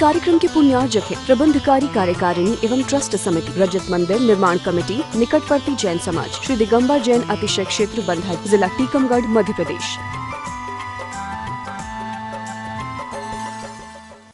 कार्यक्रम के पुण्यार्जक है प्रबंधकारी कार्यकारिणी एवं ट्रस्ट समिति, रजत मंदिर निर्माण कमेटी, निकटवर्ती जैन समाज, श्री दिगंबर जैन अतिशय क्षेत्र बंधा, जिला टीकमगढ़, मध्य प्रदेश।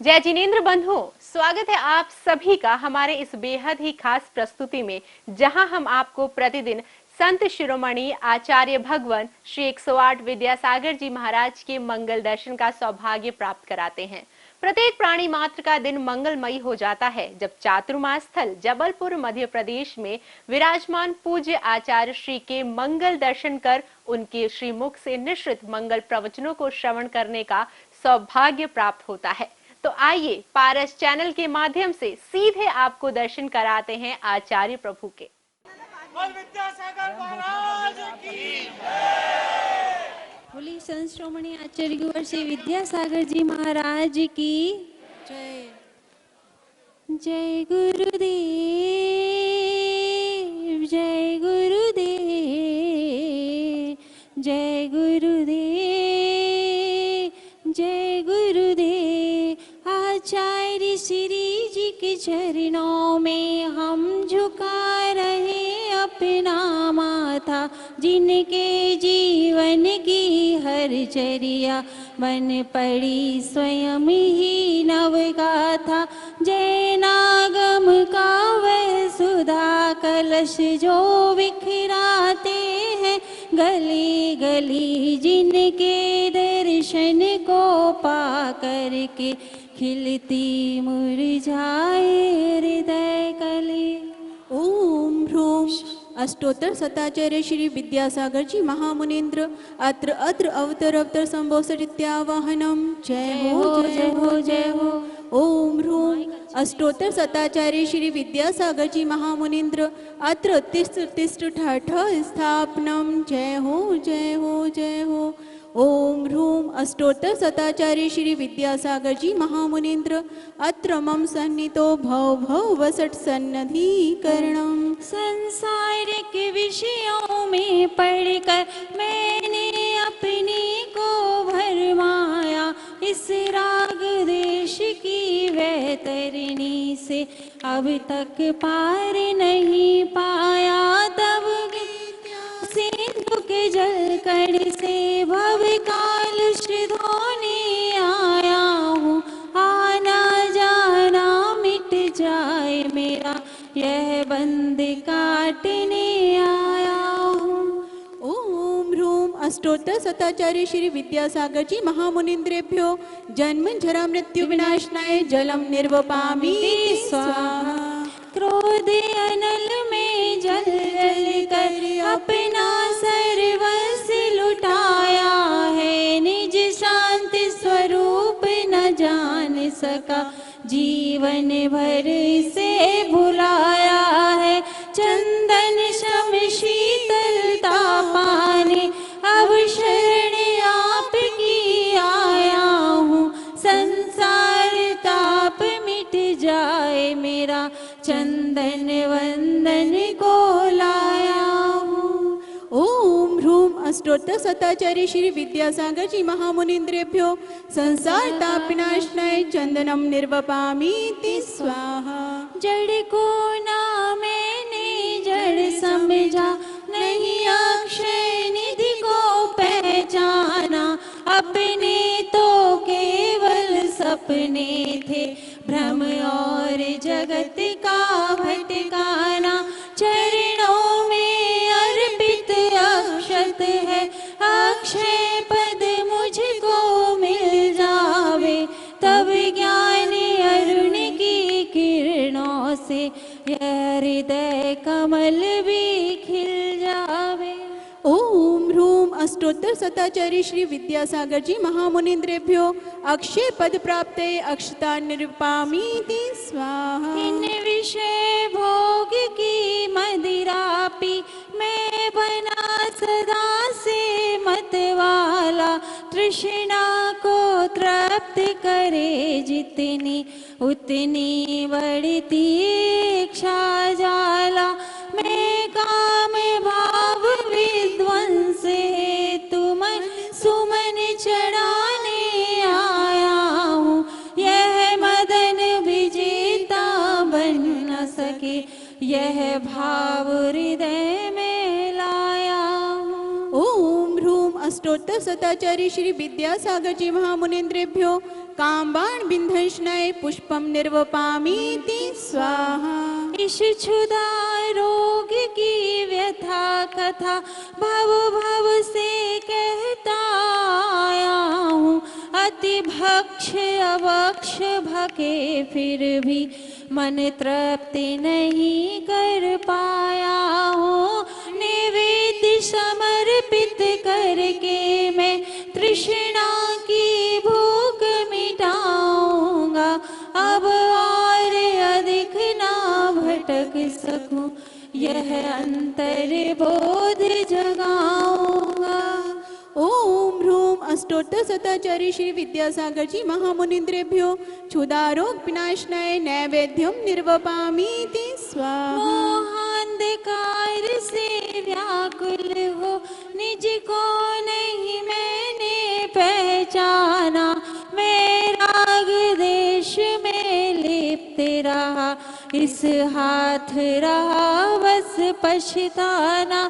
जय जिनेंद्र बंधुओं, स्वागत है आप सभी का हमारे इस बेहद ही खास प्रस्तुति में, जहां हम आपको प्रतिदिन संत शिरोमणि आचार्य भगवान श्री 108 विद्यासागर जी महाराज के मंगल दर्शन का सौभाग्य प्राप्त कराते हैं। प्रत्येक प्राणी मात्र का दिन मंगलमयी हो जाता है जब चातुर्मास स्थल जबलपुर मध्य प्रदेश में विराजमान पूज्य आचार्य श्री के मंगल दर्शन कर उनके श्रीमुख से निश्चित मंगल प्रवचनों को श्रवण करने का सौभाग्य प्राप्त होता है। तो आइए पारस चैनल के माध्यम से सीधे आपको दर्शन कराते हैं आचार्य प्रभु के। विद्यासागर महाराज की बोली संत शिरोमणि आचार्य गुरु श्री विद्यासागर जी महाराज की जय। जय गुरुदेव, जय गुरुदेव, जय गुरुदेव, जय गुरुदेव। आचार्य श्री जी के चरणों में हम झुका रहे अपना माथा, जिनके जीवन की हर चर्या बन पड़ी स्वयं ही नवगाथा। जैनागम का वह सुधा कलश जो बिखराते हैं गली गली, जिनके दर्शन को पा करके खिलती मुरझाए हृदय कली। ओम ह्रूम अष्टोत्तर सताचार्य श्री विद्यासागर जी महामुनीन्द्र अत्र अत्र अवतर अवतर संभोसरित्यावाहनम। जय हो जय हो जय हो। ओम ह्रूम अष्टोत्तर सताचार्य श्री विद्यासागर जी महामुनीन्द्र अत्र तिष्ठ तिष्ठ ठ स्थापनम। जय हो जय हो जय हो। ओम ह्रूम अष्टोत्तर सताचार्य श्री विद्यासागर जी महामुनीन्द्र अत्र मम सन्नितो भव भव वसट सन्नधिकरणम। संसारिक विषयों में पढ़कर मैंने अपने को भरमाया, इस राग देश की वैतरणी से अब तक पार नहीं पाया। तब सिंधु के जल कण से भव कालुष धोने आया हूँ, आना जाना मिट जाए मेरा यह बंद काटने आया हूँ। ओम ह्रूम अष्टोत्तर सताचार्य श्री विद्यासागर जी महामुनीन्द्रेभ्यो जन्म जरा मृत्यु विनाशनाय जलम निर्वपामि स्वाहा। क्रोध अनल में जल जल कर अपना सर्वस्व लुटाया है, निज शांति स्वरूप न जान सका जीवन भर से भुलाया है। चंदन शम शीतलता पाने अब शरण आपकी आया हूँ, संसार ताप मिट जाए मेरा चंदन वंदन को लाया हूँ। ओम ह्रूम अष्टोत्तर सताचार्य श्री विद्यासागर जी महामुनीन्द्रेभ्यो संसार ताप विनाशनाय चंदनम निर्वपामि स्वाहा। जड़ को ना मैंने जड़ समझा, नहीं अक्षय निधि को पहचाना, अपने तो केवल सपने थे भ्रम और जगत का भटकाना। चरणों में अर्पित अक्षत है, अक्षय पद मुझको मिल जावे, तब ज्ञान अरुण की किरणों से यह हृदय कमल भी खिल जावे। ओम ह्रूम अष्टोत्तर सताचार्य श्री विद्यासागर जी महामुनीन्द्रेभ्यो अक्षय पद प्राप्ते अक्षता निर्वपामि स्वाहा। इन विषय भोग की मदिरा पी मैं बना सदा से मतवाला, तृष्णा को तृप्त करे जितनी उतनी बढ़ती इच्छा जाला। मैं काम भाव विध्वंस हेतु मन सुमन चढ़ाने आया हूँ, यह मदन सके यह भाव हृदय में लाया हूँ। ओम ह्रूम अष्टोत्तर शताचार्य श्री विद्यासागर जी महामुनीन्द्रेभ्यो कामबाण बिंधंशनाय पुष्पम निर्वपामीति स्वाहा। इस क्षुधा रोग की व्यथा कथा भव भव से कहता आया हूँ। अति भक्ष अवक्ष भके फिर भी मन तृप्ति नहीं कर पाया हूँ। निवेद्य समर्पित करके मैं तृष्णा की भूख मिटाऊंगा। अब और अधिक ना भटक सकूं यह अंतर बोध जगाऊंगा। ओम ह्रूम अष्टोत्तर शताचार्य श्री विद्यासागर जी महामुनीन्द्रेभ्यो क्षुधारोग विनाशनाय नैवेद्यम निर्वपामीति स्वाहा। मोहांधकार से व्याकुल हो निज को नहीं मैंने पहचाना। मैं राग देश में लिप्त रहा इस हाथ रहा बस पछताना।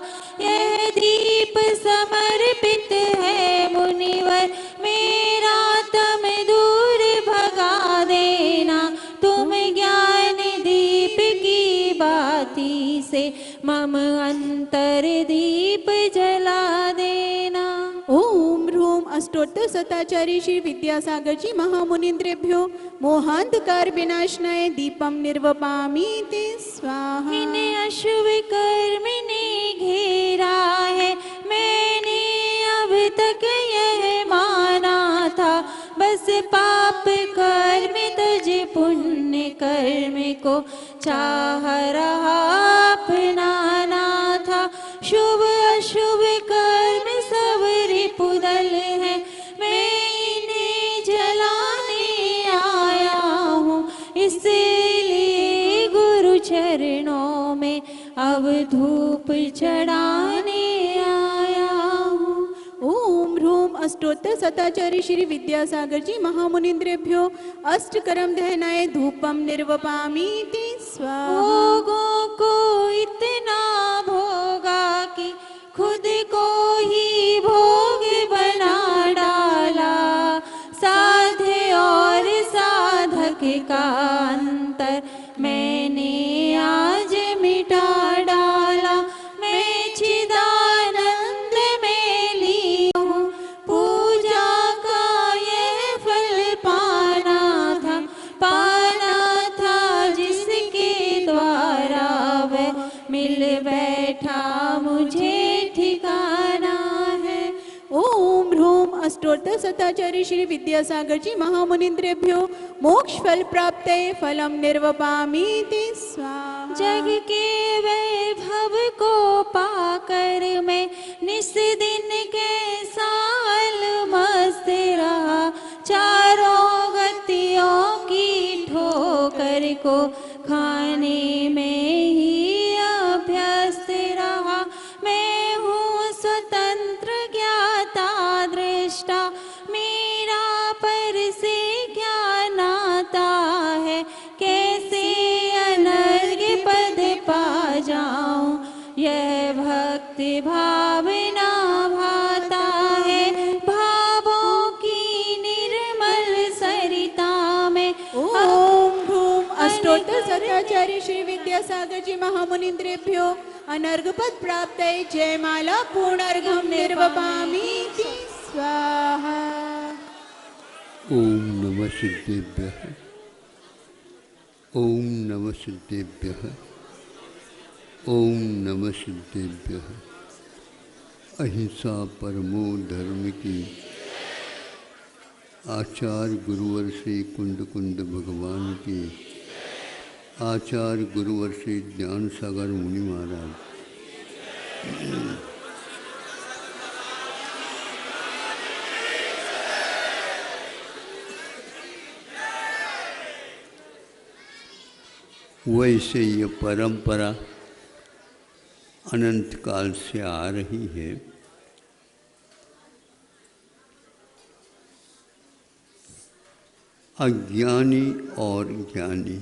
यह दीप समर्पित है मुनिवर मेरा तम दूर भगा देना। तुम ज्ञान दीप की बाती से मम अंतर दीप जला देना। ओम ह्रूम अष्टोत्तर शताचार्य श्री विद्यासागर जी महामुनीन्द्रेभ्यो मोहांधकार विनाशनाय दीपम निर्वपामीति स्वाहा। इन्हें अशुभ कर्म ने घेरा है मैंने अब तक यह माना था। बस पाप कर्म तज पुण्य कर्म को चाह रहा अपनाना था। शुभ अशुभ कर्म सब रिपुदल है मैं इन्हें जलाने आया हूँ। इसलिए गुरु चरणों में अब धूप चढ़ाने आया हूँ। ओम ह्रूम अष्टोत्तर शताचार्य श्री विद्यासागर जी महामुनीन्द्रेभ्यो अष्टकरम दहनाय धूपम निर्वपामीति स्वाहा। भोगों को इतना भोगा कि खुद को ही भोग बना डाला। साध्य और साधक का अंतर मैंने आज मिटा डाला। मैं चिदानंद में ली हूँ पूजा का यह फल पाना था जिसके द्वारा वह मिल बैठा मुझे ठिकाना है। ओम ह्रूम अष्टोत्तर शताचार्य श्री विद्यासागर जी महामुनीन्द्रेभ्यो मोक्ष फल प्राप्तये फलम निर्वपामीति स्वाहा। जग के वैभव को पाकर मैं निस दिन के साल मस्त रहा। चारों गतियों की ठोकर को खाने में ही अभ्यस्त रहा। मैं हूँ स्वतंत्र ज्ञाता दृष्टा मेरा पर से क्या नाता है। कैसे अनर्घ पद पा जाऊं यह भक्ति भावना भाता है। भावों की निर्मल सरिता में ओम ह्रूम अष्टोत्तर शताचार्य श्री विद्यासागर जी महामुनीन्द्रेभ्यो अनर्घपद प्राप्तये जयमाला पूर्णार्घम निर्वपामीति स्वाहा। ओम नमः सिद्धेभ्यः ओम नमः सिद्धेभ्यः ओम नमः सिद्धेभ्यः। अहिंसा परमो धर्म की आचार्य गुरुवर से कुंड कुंड भगवान की आचार्य गुरुवर से ज्ञान सागर मुनि महाराज वैसे ये परंपरा अनंत काल से आ रही है। अज्ञानी और ज्ञानी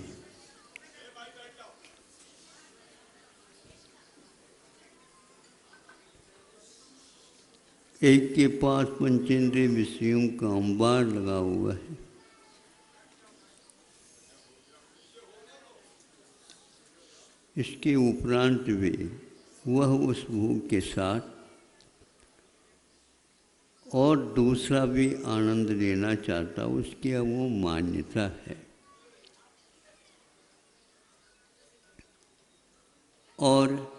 एक के पास पंचेंद्रिय विषयों का अंबार लगा हुआ है। इसके उपरांत भी वह उस भोग के साथ और दूसरा भी आनंद लेना चाहता, उसकी वो मान्यता है। और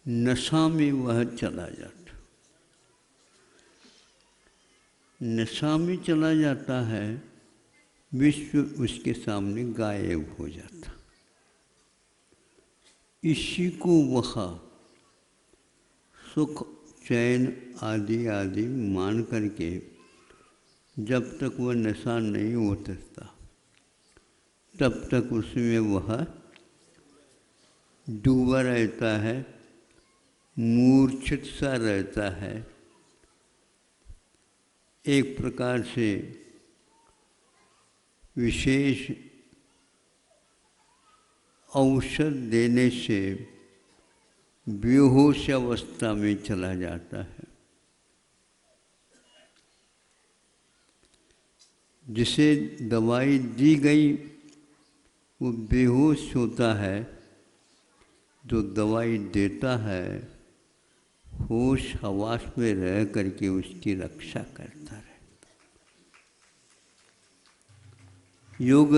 नशा में वह चला जाता, नशा में चला जाता है, विश्व उसके सामने गायब हो जाता। इसी को वह सुख चैन आदि आदि मान करके जब तक वह नशा नहीं उतरता तब तक उसमें वह डूबा रहता है, मूर्छित सा रहता है। एक प्रकार से विशेष औषध देने से बेहोश अवस्था में चला जाता है। जिसे दवाई दी गई वो बेहोश होता है, जो दवाई देता है होश हवास में रह करके उसकी रक्षा करता रहता। योग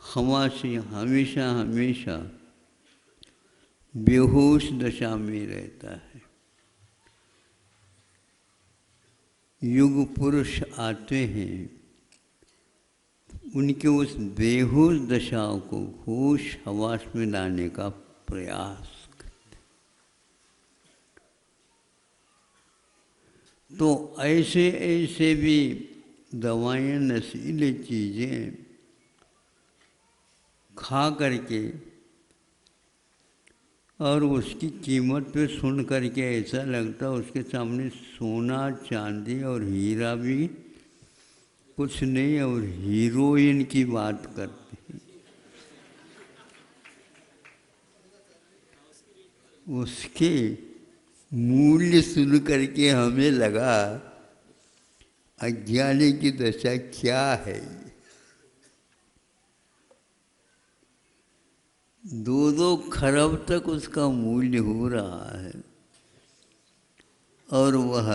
हवासी हमेशा हमेशा बेहोश दशा में रहता है। युग पुरुष आते हैं, उनके उस बेहोश दशा को होश हवास में लाने का प्रयास करते। तो ऐसे ऐसे भी दवाएं, नशीली चीज़ें खा करके और उसकी कीमत पे सुन करके ऐसा लगता उसके सामने सोना चांदी और हीरा भी कुछ नहीं, और हीरोइन की बात करते हैं। उसके मूल्य सुन करके हमें लगा अज्ञानी की दशा क्या है। 2-2 खरब तक उसका मूल्य हो रहा है और वह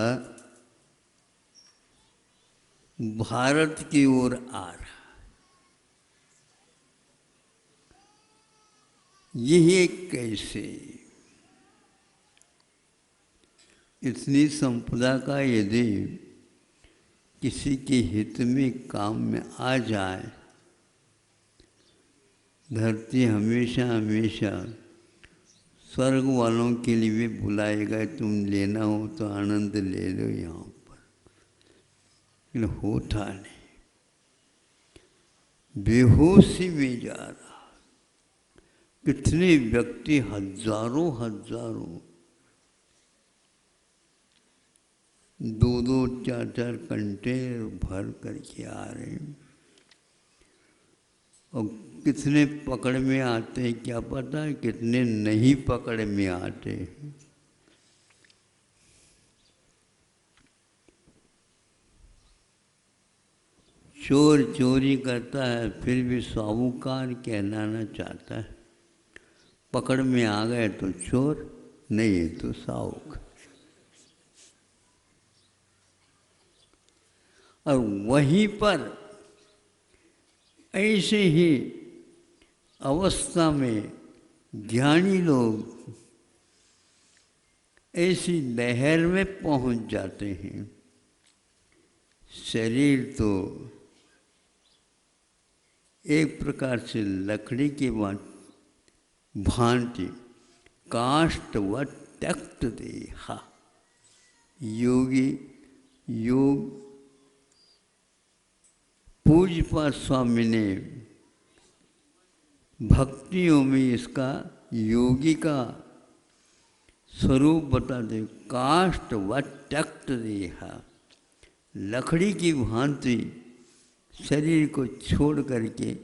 भारत की ओर आ रहा है। यही कैसे? इतनी संपदा का यदि किसी के हित में काम में आ जाए, धरती हमेशा हमेशा स्वर्ग वालों के लिए भी बुलाएगा, तुम लेना हो तो आनंद ले लो यहाँ पर, लेकिन होता नहीं, बेहोशी में जा रहा। कितने व्यक्ति हजारों हजारों 2-2 4-4 घंटे भर करके आ रहे हैं, और कितने पकड़ में आते हैं क्या पता है, कितने नहीं पकड़ में आते हैं। चोर चोरी करता है फिर भी साहूकार कहलाना चाहता है, पकड़ में आ गए तो चोर, नहीं है तो साहूकार। और वहीं पर ऐसे ही अवस्था में ज्ञानी लोग ऐसी लहर में पहुंच जाते हैं। शरीर तो एक प्रकार से लकड़ी की भांति काष्ठ व त्यक्त देहा। योगी योग पूज्यपाद स्वामी ने भक्तियों में इसका योगी का स्वरूप बता दे। काष्ठ व त्यक्त देहा, लकड़ी की भांति शरीर को छोड़ करके,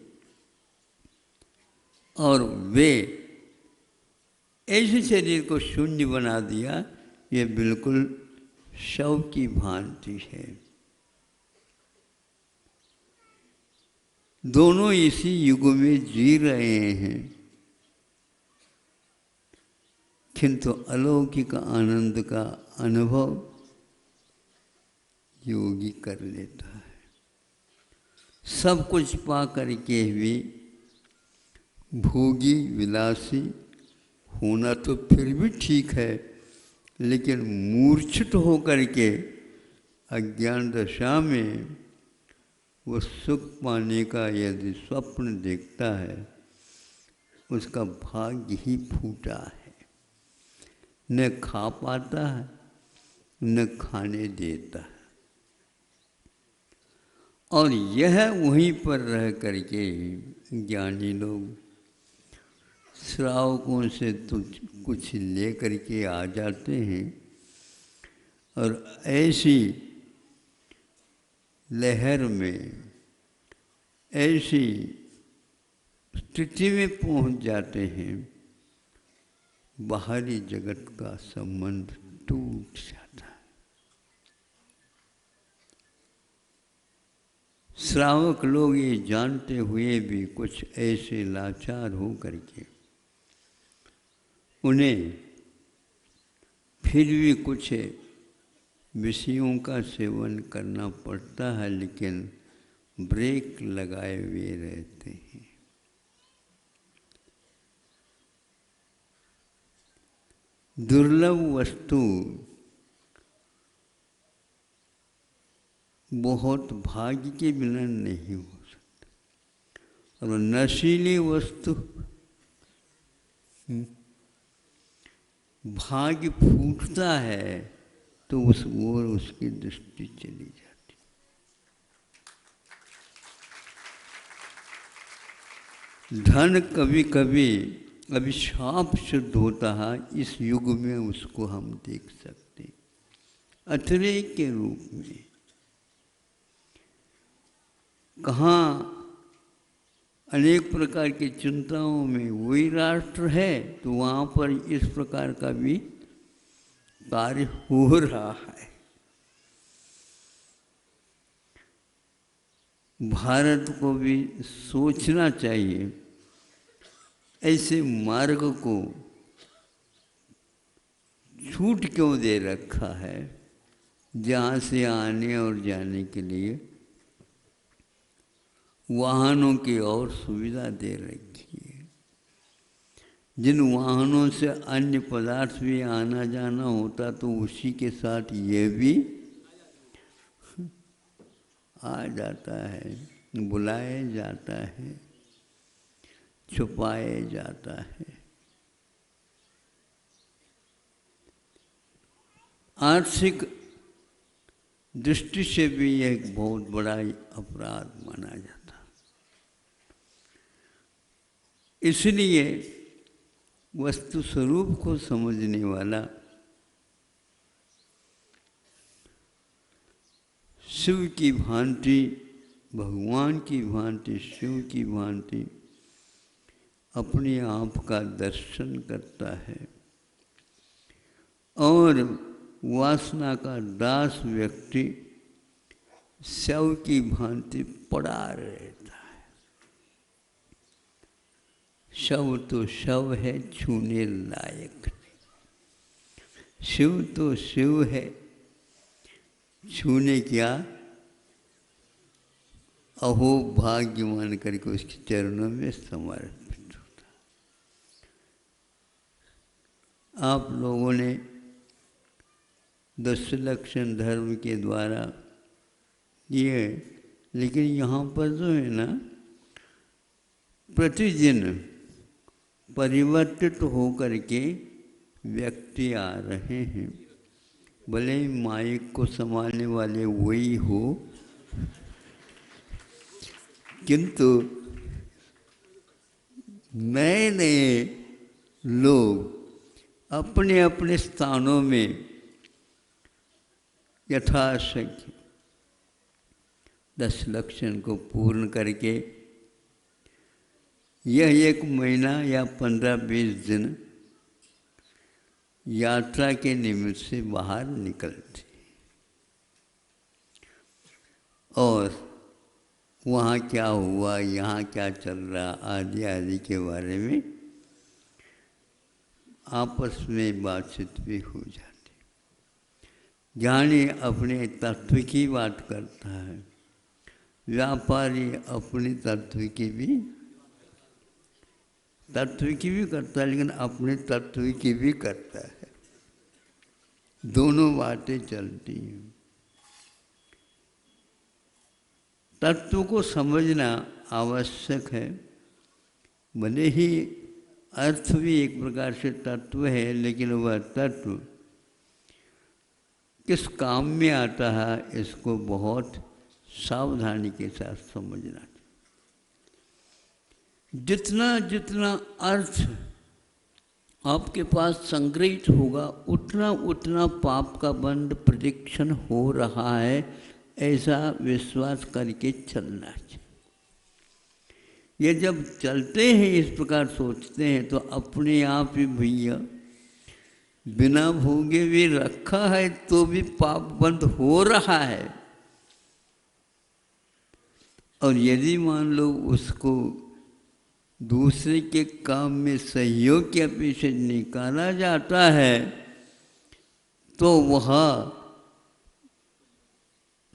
और वे ऐसे शरीर को शून्य बना दिया ये बिल्कुल शव की भांति है। दोनों इसी युग में जी रहे हैं, किंतु अलौकिक आनंद का अनुभव योगी कर लेता है। सब कुछ पा करके भी भोगी विलासी होना तो फिर भी ठीक है, लेकिन मूर्छित होकर के अज्ञान दशा में वो सुख पाने का यदि स्वप्न देखता है, उसका भाग्य ही फूटा है। न खा पाता है, न खाने देता है, और यह वहीं पर रह करके ज्ञानी लोग श्रावकों से तो कुछ ले करके आ जाते हैं, और ऐसी लहर में, ऐसी स्थिति में पहुंच जाते हैं, बाहरी जगत का संबंध टूट जाता है। श्रावक लोग ये जानते हुए भी कुछ ऐसे लाचार हो करके उन्हें फिर भी कुछ विषयों का सेवन करना पड़ता है, लेकिन ब्रेक लगाए हुए रहते हैं। दुर्लभ वस्तु बहुत भाग्य के बिना नहीं हो सकता, और नशीली वस्तु भाग्य फूटता है तो उस ओर उसकी दृष्टि चली जाती। धन कभी कभी अभिशाप सिद्ध होता है, इस युग में उसको हम देख सकते हैं अतिरेक के रूप में। कहाँ अनेक प्रकार की चिंताओं में वही राष्ट्र है, तो वहाँ पर इस प्रकार का भी कार्य हो रहा है। भारत को भी सोचना चाहिए, ऐसे मार्ग को छूट क्यों दे रखा है, जहाँ से आने और जाने के लिए वाहनों की और सुविधा दे रखी है। जिन वाहनों से अन्य पदार्थ भी आना जाना होता, तो उसी के साथ ये भी आ जाता है, बुलाया जाता है, छुपाया जाता है। आर्थिक दृष्टि से भी यह एक बहुत बड़ा अपराध माना जाता। इसलिए वस्तु स्वरूप को समझने वाला शिव की भांति, भगवान की भांति, शिव की भांति अपने आप का दर्शन करता है, और वासना का दास व्यक्ति शव की भांति पड़ा रहता है। शव तो शव है, छूने लायक नहीं। शिव तो शिव है, छूने क्या अहो भाग्य मान करके उसके चरणों में समर्पित होता। आप लोगों ने 10 लक्षण धर्म के द्वारा ये, लेकिन यहाँ पर जो है ना, प्रतिदिन परिवर्तित होकर के व्यक्ति आ रहे हैं। भले माइक को संभालने वाले वही हो, किंतु नए नए लोग अपने अपने स्थानों में यथाशक्ति 10 लक्षण को पूर्ण करके यह 1 महीना या 15-20 दिन यात्रा के निमित्त से बाहर निकलते और वहाँ क्या हुआ, यहाँ क्या चल रहा आदि आदि के बारे में आपस में बातचीत भी हो जाती। ज्ञानी अपने तत्व की बात करता है, व्यापारी अपने तत्व की भी करता है, लेकिन अपने तत्व की भी करता है। दोनों बातें चलती हैं। तत्व को समझना आवश्यक है, भले ही अर्थ भी एक प्रकार से तत्व है, लेकिन वह तत्व किस काम में आता है इसको बहुत सावधानी के साथ समझना। जितना जितना अर्थ आपके पास संग्रहित होगा उतना उतना पाप का बंध प्रदीक्षण हो रहा है, ऐसा विश्वास करके चलना चाहिए। ये जब चलते हैं इस प्रकार सोचते हैं तो अपने आप ही भैया बिना भोगे भी रखा है तो भी पाप बंद हो रहा है। और यदि मान लो उसको दूसरे के काम में सहयोग के अपेक्षा निकाला जाता है तो वह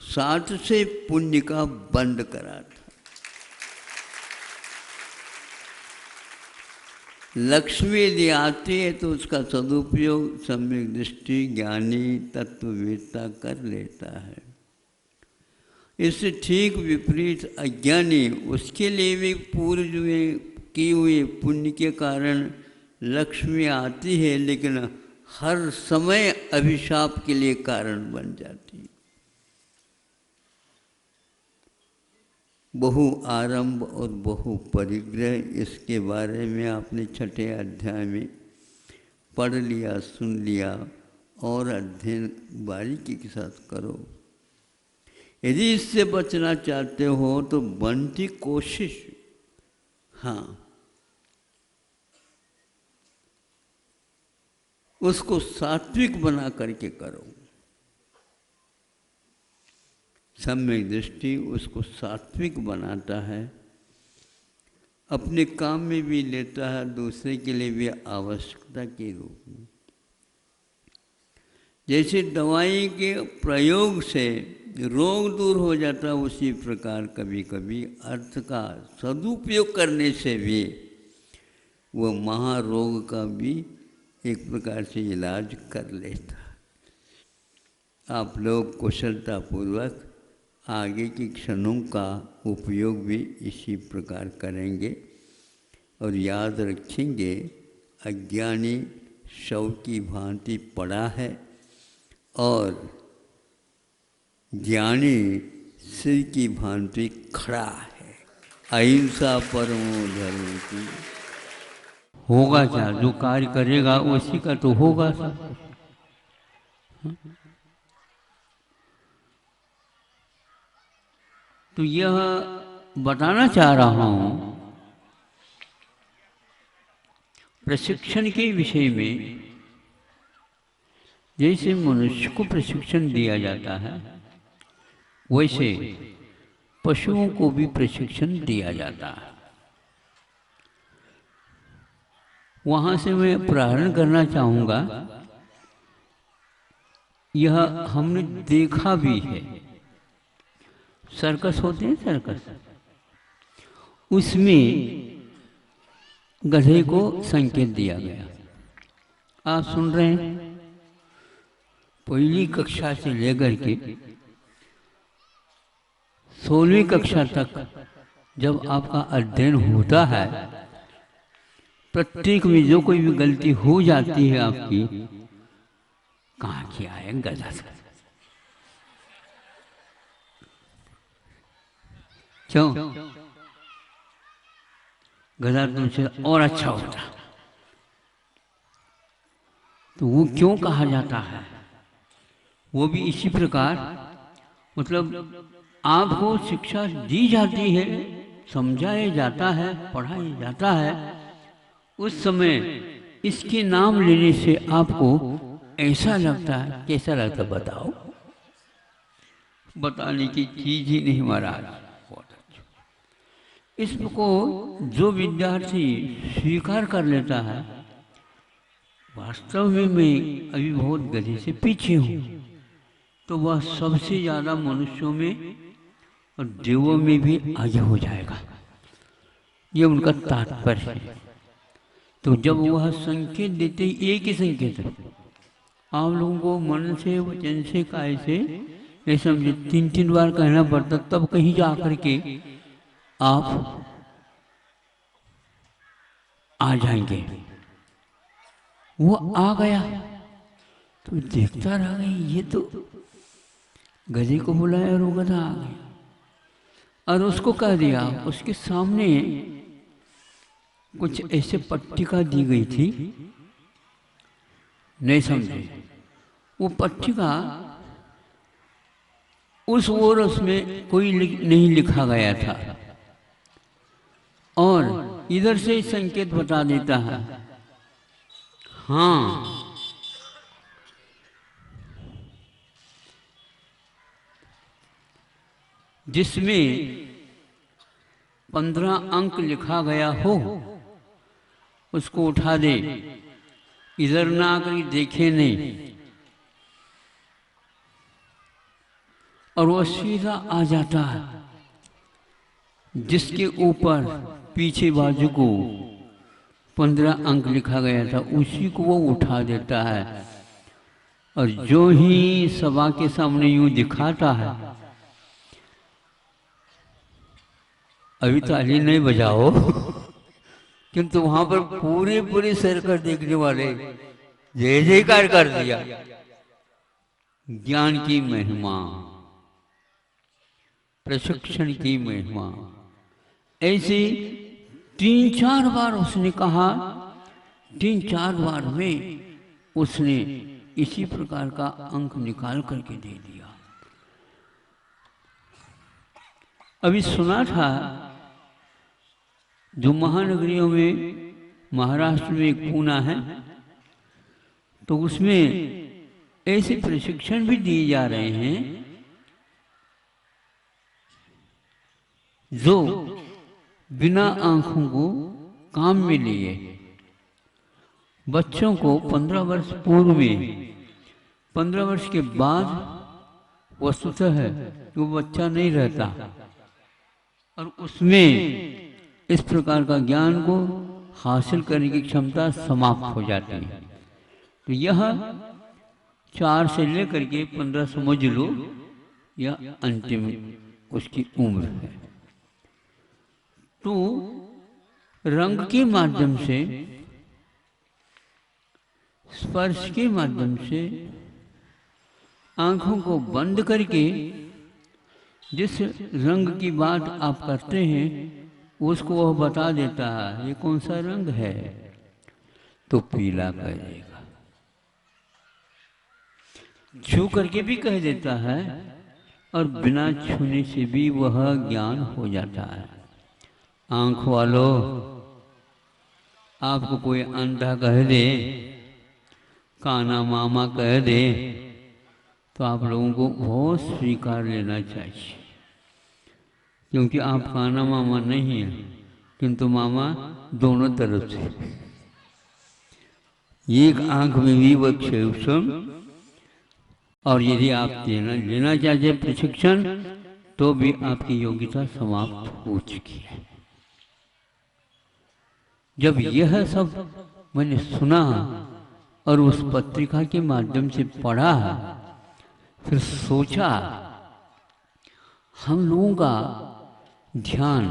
साथ से पुण्य का बंद कराता। लक्ष्मी यदि आती है तो उसका सदुपयोग सम्यक दृष्टि ज्ञानी तत्ववेत्ता कर लेता है। इससे ठीक विपरीत अज्ञानी, उसके लिए भी पूर्व में किए हुए पुण्य के कारण लक्ष्मी आती है, लेकिन हर समय अभिशाप के लिए कारण बन जाती है। बहु आरंभ और बहु परिग्रह, इसके बारे में आपने छठे अध्याय में पढ़ लिया, सुन लिया और अध्ययन बारीकी के साथ करो। यदि इससे बचना चाहते हो तो बनती कोशिश, हाँ, उसको सात्विक बना करके करो। सम्यक दृष्टि उसको सात्विक बनाता है, अपने काम में भी लेता है, दूसरे के लिए भी आवश्यकता के रूप में। जैसे दवाई के प्रयोग से रोग दूर हो जाता है, उसी प्रकार कभी कभी अर्थ का सदुपयोग करने से भी वह महारोग का भी एक प्रकार से इलाज कर लेता है। आप लोग कुशलतापूर्वक आगे के क्षणों का उपयोग भी इसी प्रकार करेंगे और याद रखेंगे, अज्ञानी शव की भांति पड़ा है और ज्ञानी सिर की भांति खड़ा है। अहिंसा परमो धर्म की। होगा क्या, जो कार्य करेगा उसी का तो होगा सब। तो यह बताना चाह रहा हूं प्रशिक्षण के विषय में। जैसे मनुष्य को प्रशिक्षण दिया जाता है वैसे पशुओं को भी प्रशिक्षण दिया जाता है। वहां से मैं प्रारंभ करना चाहूँगा। यह हमने देखा भी है, सर्कस होते हैं सर्कस, उसमें गधे को संकेत दिया गया। आप सुन रहे हैं, पहली कक्षा से लेकर के 16वीं कक्षा तक जब आपका अध्ययन होता है, प्रत्येक में जो कोई भी गलती हो जाती है आपकी, कहाँ किया है गधा से, क्यों गधा तुमसे और अच्छा होता, तो वो क्यों कहा जाता है? वो भी इसी प्रकार, मतलब आपको शिक्षा दी जाती है, समझाया जाता है, पढ़ाया जाता है, उस समय इसके नाम लेने से आपको ऐसा लगता है, कैसा लगता है बताओ? बताने की चीज ही नहीं महाराज। बहुत अच्छा। इसको जो विद्यार्थी स्वीकार कर लेता है, वास्तव में मैं अभी बहुत गधे से पीछे हूँ, तो वह सबसे ज्यादा मनुष्यों में और देवों में भी आगे हो जाएगा। ये उनका तात्पर्य है। तो जब वह संकेत देते, एक ही संकेत है, आप लोगों को मन से, वचन से, काय से, ये समझे 3-3 बार कहना पड़ता, तब कहीं जा करके आप आ जाएंगे। वो आ गया तो देखता रह गई, ये तो गधे को बुलाया और वो गधा आ गया और उसको कह दिया। उसके सामने कुछ ऐसे पट्टिका दी गई थी, नहीं समझे। वो पट्टिका उस ओर उसमें कोई नहीं लिखा गया था और इधर से संकेत बता देता है। हाँ, जिसमें 15 अंक लिखा गया हो उसको उठा दे, इधर ना आकर देखे नहीं, और वो सीधा आ जाता है। जिसके ऊपर पीछे बाजू को 15 अंक लिखा गया था, उसी को वो उठा देता है और जो ही सभा के सामने यूं दिखाता है, अभी ताली नहीं बजाओ, किंतु वहां पर पूरे सर्कल देखने वाले जय जयकार कर दिया। ज्ञान की महिमा, प्रशिक्षण की महिमा, ऐसे 3-4 बार उसने कहा। 3-4 बार में उसने इसी प्रकार का अंक निकाल करके दे दिया। अभी सुना था जो महानगरियों में, महाराष्ट्र में एक पूना है, तो उसमें ऐसे प्रशिक्षण भी दिए जा रहे हैं जो बिना आंखों को काम में लिए बच्चों को 15 वर्ष पूर्व में, 15 वर्ष के बाद वस्तुतः है वो बच्चा नहीं रहता और उसमें इस प्रकार का ज्ञान को हासिल करने की क्षमता समाप्त हो जाती है। तो यह 4 से लेकर के 15 समझ लो, यह अंतिम उसकी उम्र है। तो रंग के माध्यम से, स्पर्श के माध्यम से, आंखों को बंद करके जिस रंग की बात आप करते हैं उसको वह बता देता है ये कौन सा रंग है, तो पीला कह देगा। छू करके भी कह देता है और बिना छूने से भी वह ज्ञान हो जाता है। आंख वालों, आपको कोई अंधा कह दे, काना मामा कह दे, तो आप लोगों को बहुत स्वीकार लेना चाहिए, क्योंकि आप काना मामा नहीं है, किंतु मामा दोनों तरफ से। एक आंख में भी वह क्षेम, और यदि आप लेना चाहते प्रशिक्षण तो भी आपकी योग्यता समाप्त हो चुकी है। जब यह सब मैंने सुना और उस पत्रिका के माध्यम से पढ़ा, फिर सोचा हम लोगों का ध्यान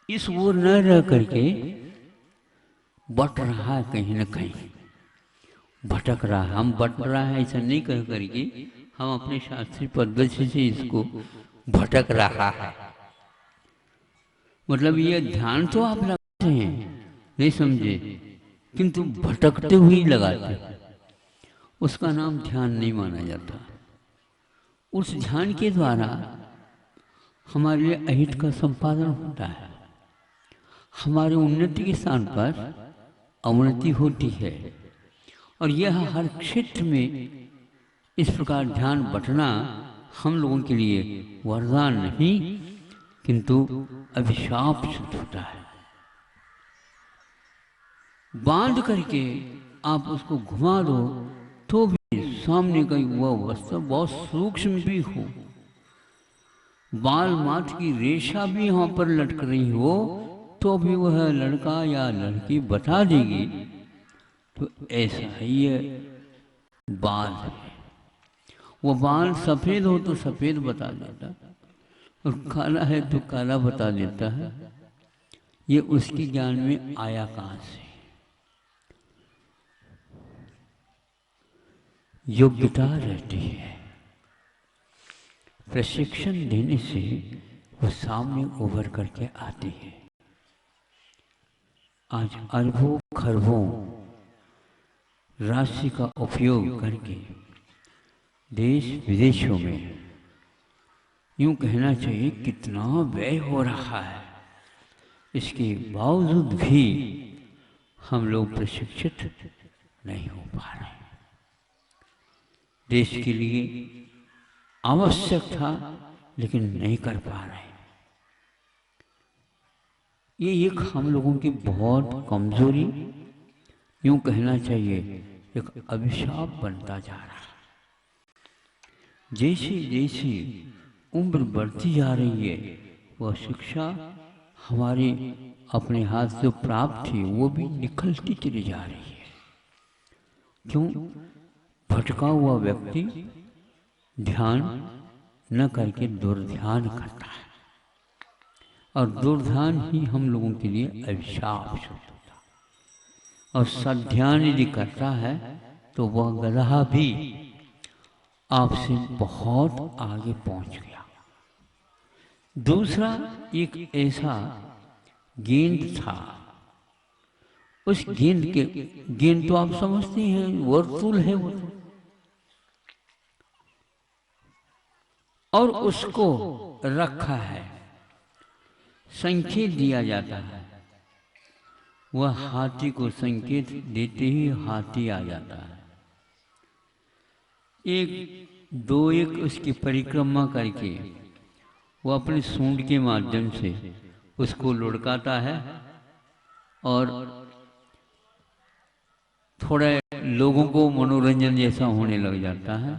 इस ओर न रह करके बट रहा है, कहीं न कहीं भटक रहा है। हम बट रहा है ऐसा नहीं कह करके हम अपने शास्त्रीय पद्धति से इसको भटक रहा है। मतलब ये ध्यान तो आप लगाते हैं, नहीं समझे, किंतु भटकते हुए लगाते हैं, उसका नाम ध्यान नहीं माना जाता। उस ध्यान के द्वारा हमारे लिए अहित का संपादन होता है। हमारे उन्नति के स्थान पर अवनति होती है। और यह हर क्षेत्र में इस प्रकार ध्यान बंटना हम लोगों के लिए वरदान नहीं किंतु अभिशाप सिद्ध होता है। बांध करके आप उसको घुमा दो तो भी सामने का वह वस्तु बहुत सूक्ष्म भी हो, बाल माथ की रेशा भी यहाँ पर लटक रही हो तो भी वह लड़का या लड़की बता देगी तो ऐसा ही ये बाल है। वो बाल सफेद हो तो सफेद बता देता और काला है तो काला बता देता है। ये उसके ज्ञान में आया कहाँ से? योग्यता रहती है, प्रशिक्षण देने से वो सामने उभर करके आती है। आज अरबों खरबों राशि का उपयोग करके देश विदेशों में यूं कहना चाहिए कितना व्यय हो रहा है, इसके बावजूद भी हम लोग प्रशिक्षित नहीं हो पा रहे। देश के लिए आवश्यक था लेकिन नहीं कर पा रहे। ये एक हम लोगों की बहुत कमजोरी, यूं कहना चाहिए एक अभिशाप बनता जा रहा है। जैसे जैसे उम्र बढ़ती जा रही है वह शिक्षा हमारी अपने हाथ से प्राप्त थी वो भी निकलती चली जा रही है। क्यों? भटका हुआ व्यक्ति ध्यान न करके दुर्ध्यान करता है और दुर्ध्यान ही हम लोगों के लिए अभिशाप शुद्ध होता है। और सध्यान यदि करता है तो वह गधा भी आपसे बहुत आगे पहुंच गया। दूसरा एक ऐसा गेंद था, उस गेंद तो आप समझते हैं वर्तुल है वो, और उसको रखा है, संकेत दिया जाता है। वह हाथी को संकेत देते ही हाथी आ जाता है। एक उसकी परिक्रमा करके वो अपने सूंड के माध्यम से उसको लुढ़काता है और थोड़ा लोगों को मनोरंजन जैसा होने लग जाता है।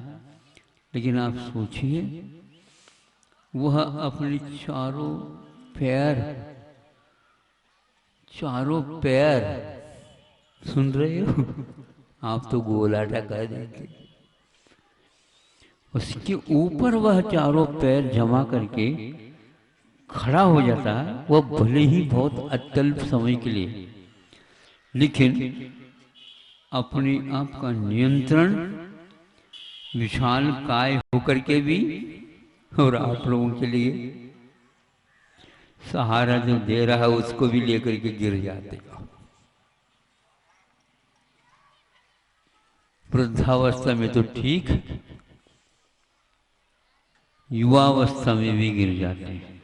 लेकिन आप सोचिए वह अपने चारों पैर सुन रहे हो आप तो गोलाटा कर देंगे, उसके ऊपर वह चारों पैर जमा करके खड़ा हो जाता है। वह भले ही बहुत अत्यल्प समय के लिए, लेकिन अपने आप का नियंत्रण विशाल काय होकर के भी और आप लोगों के लिए सहारा जो दे रहा है उसको भी लेकर के गिर जाते हो। वृद्धावस्था में तो ठीक, युवावस्था में भी गिर जाते हैं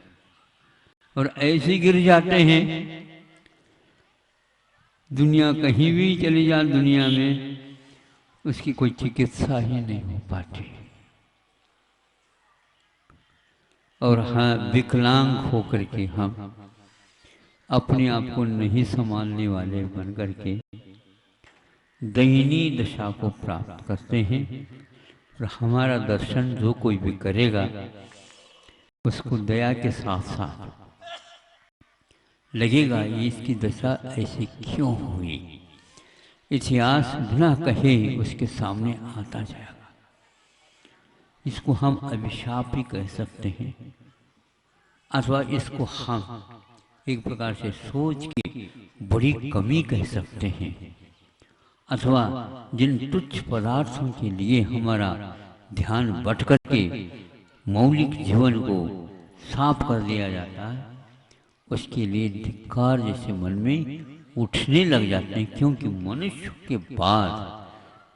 और ऐसे गिर जाते हैं दुनिया कहीं भी चली जा, दुनिया में उसकी कोई चिकित्सा ही नहीं हो पाती। और हाँ, विकलांग होकर के हम अपने आप को नहीं संभालने वाले बन करके दयनीय दशा को प्राप्त करते हैं। और हमारा दर्शन जो कोई भी करेगा उसको दया के साथ साथ लगेगा ये इसकी दशा ऐसी क्यों हुई। इतिहास बिना कहे उसके सामने आता जाएगा। इसको हम अभिशाप भी कह सकते हैं अथवा इसको हम एक प्रकार से सोच की बड़ी कमी कह सकते हैं, अथवा जिन तुच्छ पदार्थों के लिए हमारा ध्यान बट करके मौलिक जीवन को साफ कर दिया जाता है उसके लिए धिक्कार जैसे मन में उठने लग जाते हैं। क्योंकि मनुष्य के बाद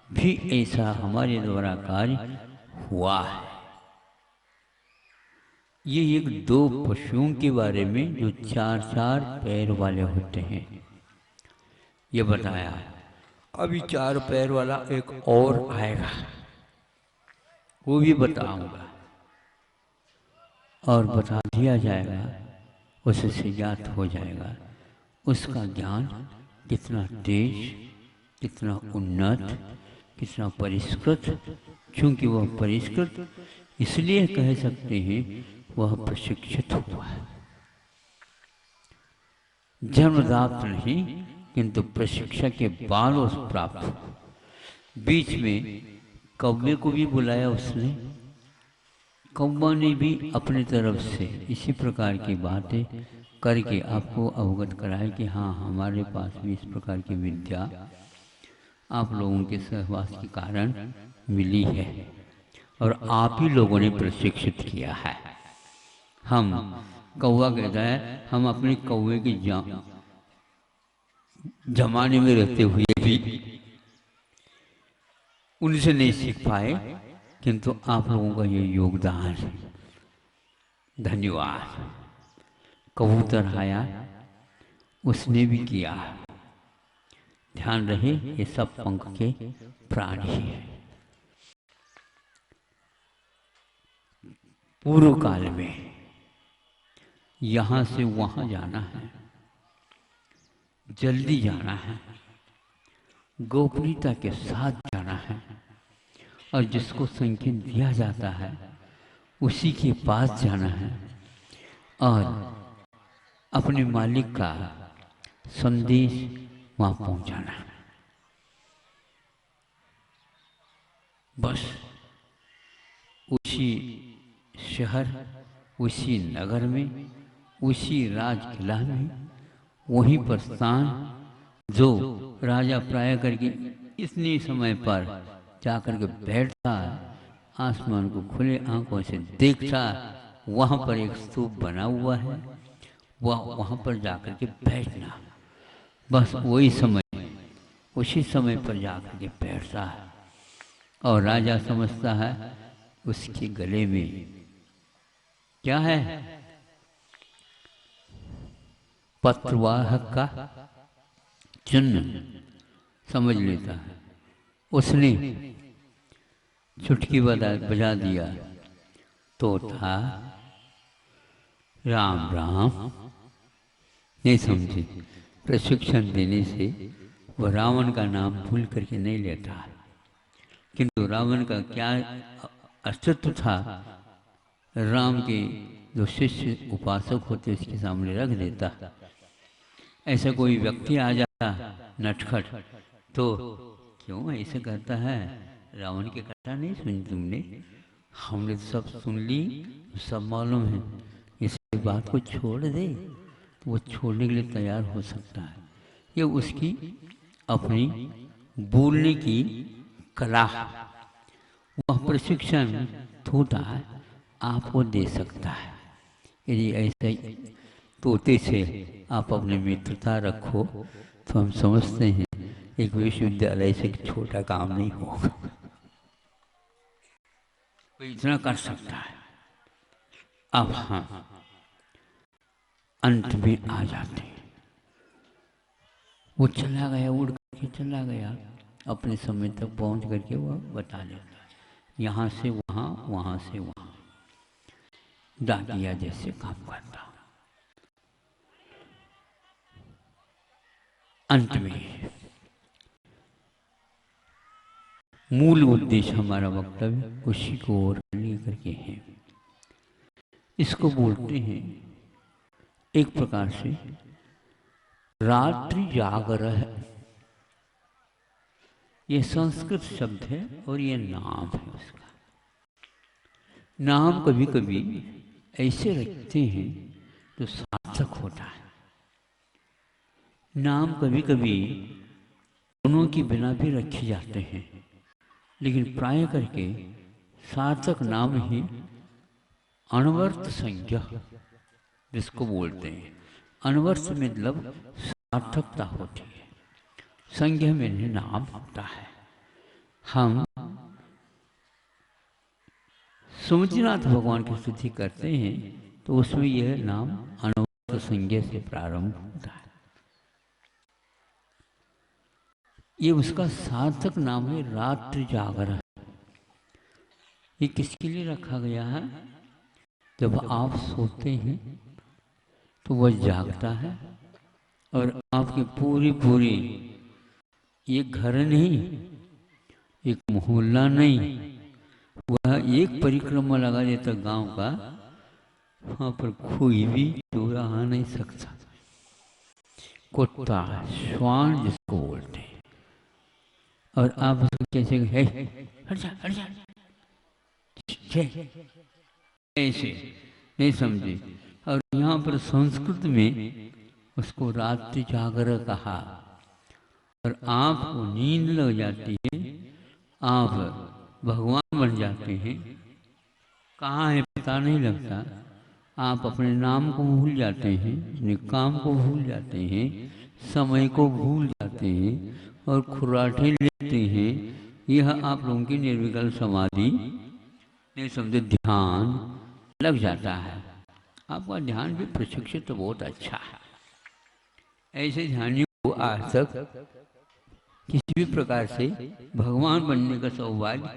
भी ऐसा हमारे द्वारा कार्य हुआ है। ये एक दो पशुओं के बारे में जो चार चार पैर वाले होते हैं, ये बताया। अभी 4 पैर वाला एक और आएगा, वो भी बताऊंगा और बता दिया जाएगा, उससे ज्ञात हो जाएगा उसका ज्ञान कितना तेज, कितना उन्नत, कितना परिष्कृत। क्योंकि वह परिष्कृत इसलिए कह सकते हैं वह प्रशिक्षित हुआ है, जन्मदात नहीं किंतु प्रशिक्षण के बाद उस प्राप्त हुआ। बीच में कौवे को भी बुलाया उसने, कौवा ने भी अपनी तरफ से इसी प्रकार की बातें करके आपको अवगत कराया कि हाँ, हमारे पास भी इस प्रकार की विद्या आप लोगों के सहवास के कारण मिली है और आप ही लोगों ने प्रशिक्षित किया है। हम कौवा कहता है हम अपने कौवे के जमाने में रहते हुए भी उनसे नहीं सीख पाए, किंतु आप लोगों का ये योगदान है, धन्यवाद। कबूतर आया, उसने भी किया। ध्यान रहे ये सब पंख के प्राणी हैं। पूर्व काल में यहां से वहां जाना है, जल्दी जाना है, गोपनीयता के साथ जाना है और जिसको संकेत दिया जाता है उसी के पास जाना है और अपने मालिक का संदेश वहां पहुंचाना है। बस उसी शहर, उसी नगर में, उसी राजकिला में, वहीं पर स्थान जो राजा प्राय करके इतने समय पर जाकर के बैठता, आसमान को खुले आंखों से देखता, वहाँ पर एक स्तूप बना हुआ है, वहाँ पर जाकर के बैठना। बस वही समय, उसी समय पर जाकर के बैठता है और राजा समझता है उसके गले में क्या है, पत्रवाहक का चिन्ह समझ लेता है। उसने चुटकी बजा दिया तो था राम राम। नहीं समझे, प्रशिक्षण देने से वह रावण का नाम भूल करके नहीं लेता, किंतु रावण का क्या अस्तित्व था राम के जो शिष्य उपासक होते उसके सामने रख देता। ऐसा कोई व्यक्ति आ जाता नटखट तो क्यों ऐसे करता है, रावण की कथा नहीं सुनी तुमने, हमने तो सब सुन ली, सब मालूम है, इस बात को छोड़ दे, तो वो छोड़ने के लिए तैयार हो सकता है। ये उसकी अपनी बोलने की कला, वह प्रशिक्षण थोड़ा आपको दे सकता है। यदि ऐसे तोते से आप अपनी मित्रता रखो तो हम समझते हैं एक विश्वविद्यालय से छोटा काम नहीं होगा, वो इतना कर सकता है। अब हाँ, अंत में आ जाते हैं। वो चला गया, उड़ करके चला गया, अपने समय तक पहुंच करके वह बता देता है, यहाँ से वहाँ, वहाँ से वहाँ, डाकिया जैसे काम करता। अंत में मूल उद्देश्य हमारा वक्तव्य उसी को ओर लेकर के है। इसको बोलते हैं एक प्रकार से रात्रि जागरण। ये संस्कृत शब्द है और ये नाम है उसका। नाम कभी कभी ऐसे रखते हैं तो सार्थक होता है, नाम कभी कभी दोनों की बिना भी रखे जाते हैं, लेकिन प्राय करके सार्थक नाम ही अनवर्त संज्ञा जिसको बोलते हैं। अनवर्त में मतलब सार्थकता होती है, संज्ञा में नाम होता है। हम सुमतिनाथ भगवान की स्तुति करते हैं तो उसमें यह नाम अनवर्त संज्ञा से प्रारंभ होता है। ये उसका सार्थक नाम है रात्रि जागरण। ये किसके लिए रखा गया है? जब आप सोते हैं तो वह जागता है और आपकी पूरी पूरी, ये घर नहीं, एक मोहल्ला नहीं, वह एक परिक्रमा लगा देता गांव का, वहां पर कोई भी चोरा आ नहीं सकता। कुत्ता, श्वान जिसको बोलते हैं, और आप उसको कैसे है हट जा हट जा, ऐसे नहीं समझे। और यहाँ पर संस्कृत में उसको रात्रि जागरण कहा। और आपको नींद लग जाती है, आप भगवान बन जाते हैं, कहाँ है पता नहीं लगता, आप अपने नाम को भूल जाते हैं, अपने काम को भूल जाते हैं, समय को भूल जाते हैं और खुराटे लेते हैं। यह आप लोगों की निर्विकल्प समाधि नहीं समझे, ध्यान लग जाता है। आपका ध्यान भी प्रशिक्षित तो बहुत अच्छा है। ऐसे ध्यानियों को आज तक किसी भी प्रकार से भगवान बनने का सौभाग्य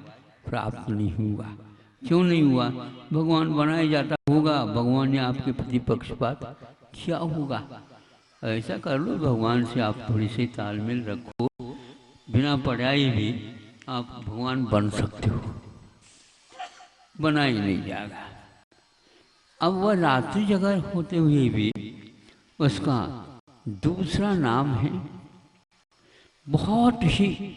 प्राप्त नहीं हुआ। क्यों नहीं हुआ? भगवान बनाया जाता होगा, भगवान ने आपके प्रति पक्षपात किया होगा। ऐसा कर लो, भगवान से आप थोड़ी सी तालमेल रखो, बिना पढ़ाई भी आप भगवान बन सकते हो, बना ही नहीं जाएगा। अब वह रात्रि जगह होते हुए भी उसका दूसरा नाम है, बहुत ही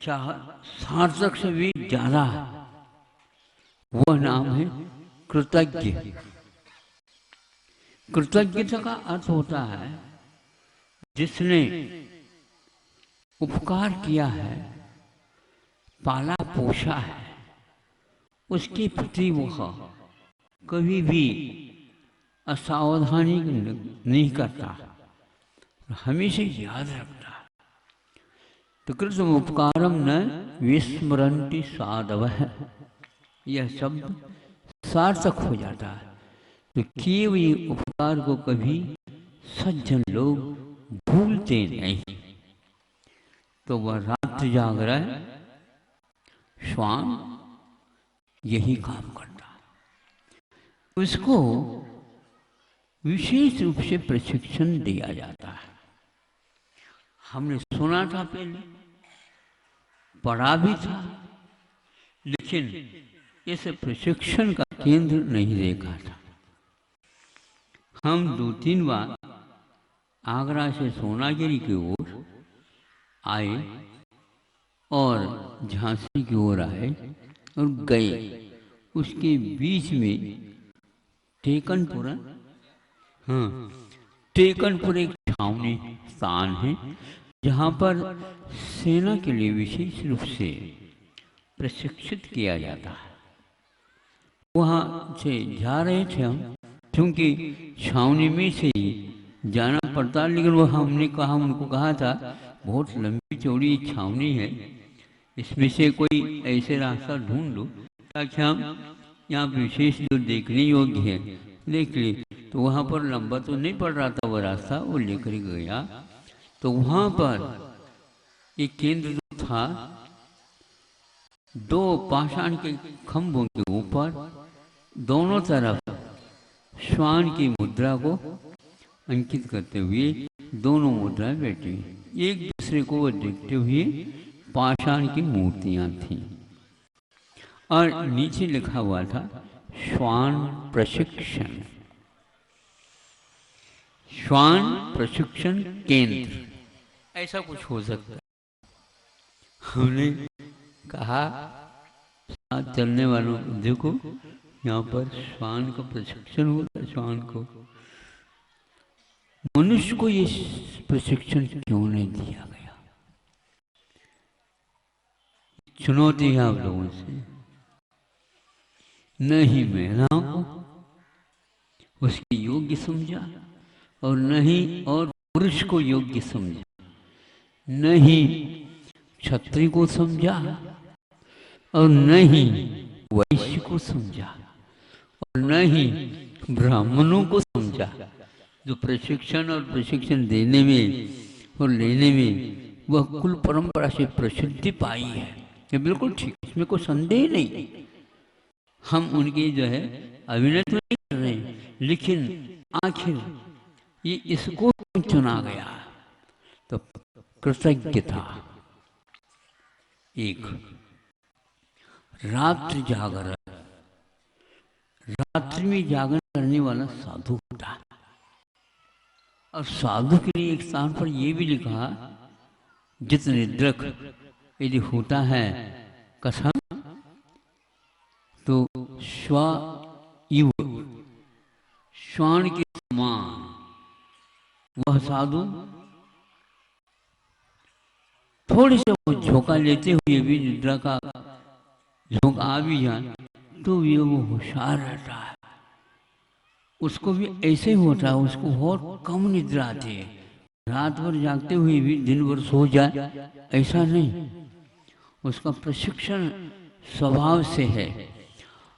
सार्थक से भी ज्यादा, वह नाम है कृतज्ञ। कृतज्ञता का अर्थ होता है जिसने उपकार किया है, पाला पोषा है, उसके प्रति वह कभी भी असावधानी नहीं करता, हमेशा याद रखता। तो कृष्ण उपकारम न विस्मरन्ति साधवः, यह शब्द सार्थक हो जाता है। तो किए हुए उपकार को कभी सज्जन लोग भूलते नहीं। तो वह रात्रि जागरण श्वान यही काम करता है। उसको विशेष रूप से प्रशिक्षण दिया जाता है। हमने सुना था, पहले पढ़ा भी था, लेकिन इस प्रशिक्षण का केंद्र नहीं देखा था। हम 2-3 बार आगरा से सोनागिरी की ओर आए और झांसी की ओर आए और गए। उसके बीच में टेकनपुर, हाँ, टेकनपुर एक छावनी स्थान है जहाँ पर सेना के लिए विशेष रूप से प्रशिक्षित किया जाता है। वहाँ से जा रहे थे हम, क्योंकि छावनी में से ही जाना पड़ता, लेकिन वो हमने कहा, उनको कहा था बहुत लंबी चौड़ी छावनी है, इसमें से कोई ऐसे रास्ता ढूंढ लो ताकि हम यहाँ विशेष जो देखने योग्य है देख ले। तो वहाँ पर लंबा तो नहीं पड़ रहा था वो रास्ता, वो लेकर गया। तो वहाँ पर एक केंद्र था, 2 पाषाण के खंभों के ऊपर दोनों तरफ श्वान की मुद्रा को अंकित करते हुए दोनों मुद्राएं बैठी, एक दूसरे को देखते हुए पाषाण की मूर्तियां थीं और नीचे लिखा हुआ था श्वान प्रशिक्षण, श्वान प्रशिक्षण केंद्र, ऐसा कुछ हो सकता है। हमने कहा साथ चलने वालों, देखो यहाँ पर श्वान का प्रशिक्षण होता है। श्वान को, मनुष्य को ये प्रशिक्षण क्यों नहीं दिया गया? चुनौती है आप लोगों से। न ही महिलाओं को उसके योग्य समझा और न ही और पुरुष को योग्य समझा, न ही क्षत्रिय को समझा और न ही वैश्य को समझा और न ही ब्राह्मणों को समझा। जो प्रशिक्षण और प्रशिक्षण देने में और लेने में वह कुल परंपरा से प्रसिद्धि पाई है, ये बिल्कुल ठीक, इसमें कोई संदेह नहीं। हम उनकी जो है अभिनंदन नहीं कर रहे हैं, लेकिन आखिर ये इसको चुना गया तो कृतज्ञता। एक रात्रि जागरण, रात्रि में जागरण करने वाला साधु होता है। और साधु के लिए एक स्थान पर यह भी लिखा, जित निद्रक यदि होता है कसम तो श्वा इव, श्वान के समान वह साधु थोड़े से वो झोंका लेते हुए भी निद्रा का झोंका आ भी जाए तो ये वो होशियार रहता है। उसको भी ऐसे होता है, उसको बहुत कम निद्रा आती है, रात भर जागते हुए भी दिन भर सो जाए ऐसा नहीं, उसका प्रशिक्षण स्वभाव से है।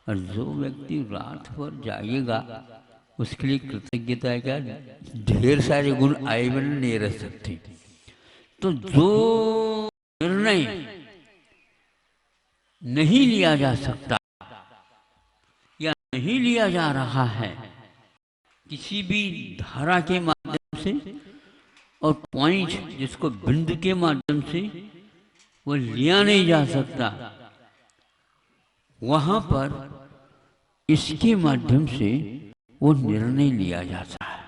और जो व्यक्ति रात भर जागेगा उसके लिए कृतज्ञता है क्या, ढेर सारे गुण आए बिना नहीं रह सकते। तो जो निर्णय नहीं लिया जा सकता या नहीं लिया जा रहा है किसी भी धारा के माध्यम से और पॉइंट जिसको बिंदु के माध्यम से वो लिया नहीं जा सकता, वहां पर इसके माध्यम से वो निर्णय लिया जाता है।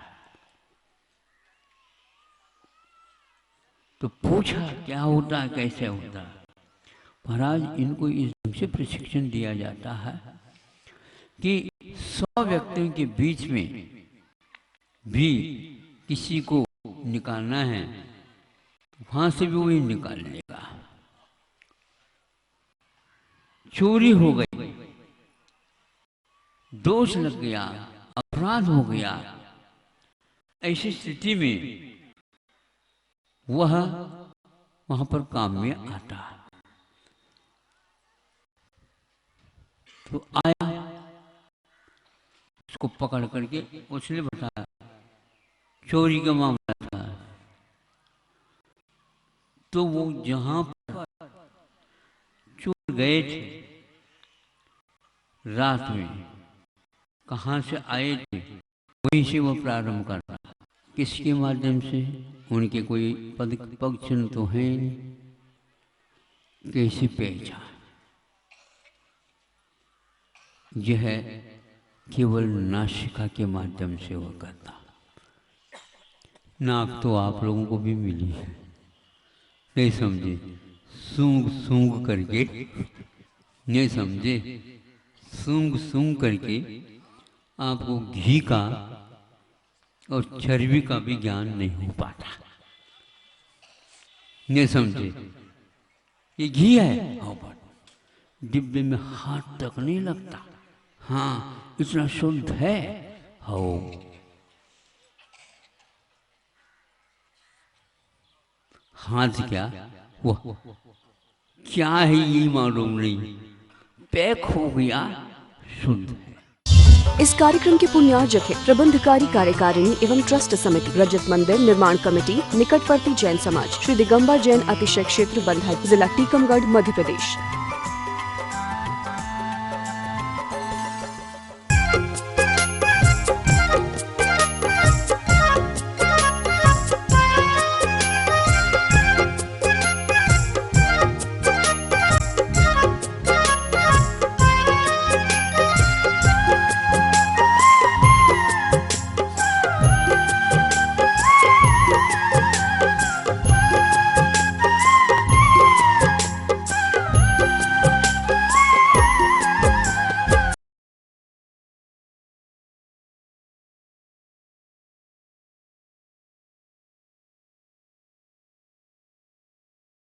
तो पूछा क्या होता है, कैसे होता है। महाराज इनको इस ढंग से प्रशिक्षण दिया जाता है कि 100 व्यक्तियों के बीच में भी किसी को निकालना है, वहां से भी वही निकाल लेगा। चोरी हो गई, दोष लग गया, अपराध हो गया, ऐसी स्थिति में वह वहां पर काम में आता है। तो आया, उसको पकड़ करके उसने बताया चोरी का मामला था। तो वो जहां पर चोर गए थे रात में, कहाँ से आए थे, वहीं से वो प्रारंभ करता। किसके माध्यम से, उनके कोई पग चिन्ह तो है नहीं, कैसी पहचान, यह केवल नासिका के माध्यम से वो करता। नाक तो आप लोगों को भी मिली है, नहीं समझे, सूंघ सूंघ करके, नहीं समझे, सूंघ सूंघ करके आपको घी का और चर्बी का भी ज्ञान नहीं हो पाता, नहीं समझे। ये घी है, डिब्बे में हाथ तक नहीं लगता, हाँ इतना शुद्ध है। हो हाथ क्या, वो क्या है ये मालूम नहीं, पैक हो गया, शुद्ध है। इस कार्यक्रम के पुण्यार्जक है प्रबंधकारी कार्यकारिणी एवं ट्रस्ट समिति, रजत मंदिर निर्माण कमेटी, निकटवर्ती जैन समाज, श्री दिगंबर जैन अतिशय क्षेत्र बंधा, जिला टीकमगढ़, मध्य प्रदेश।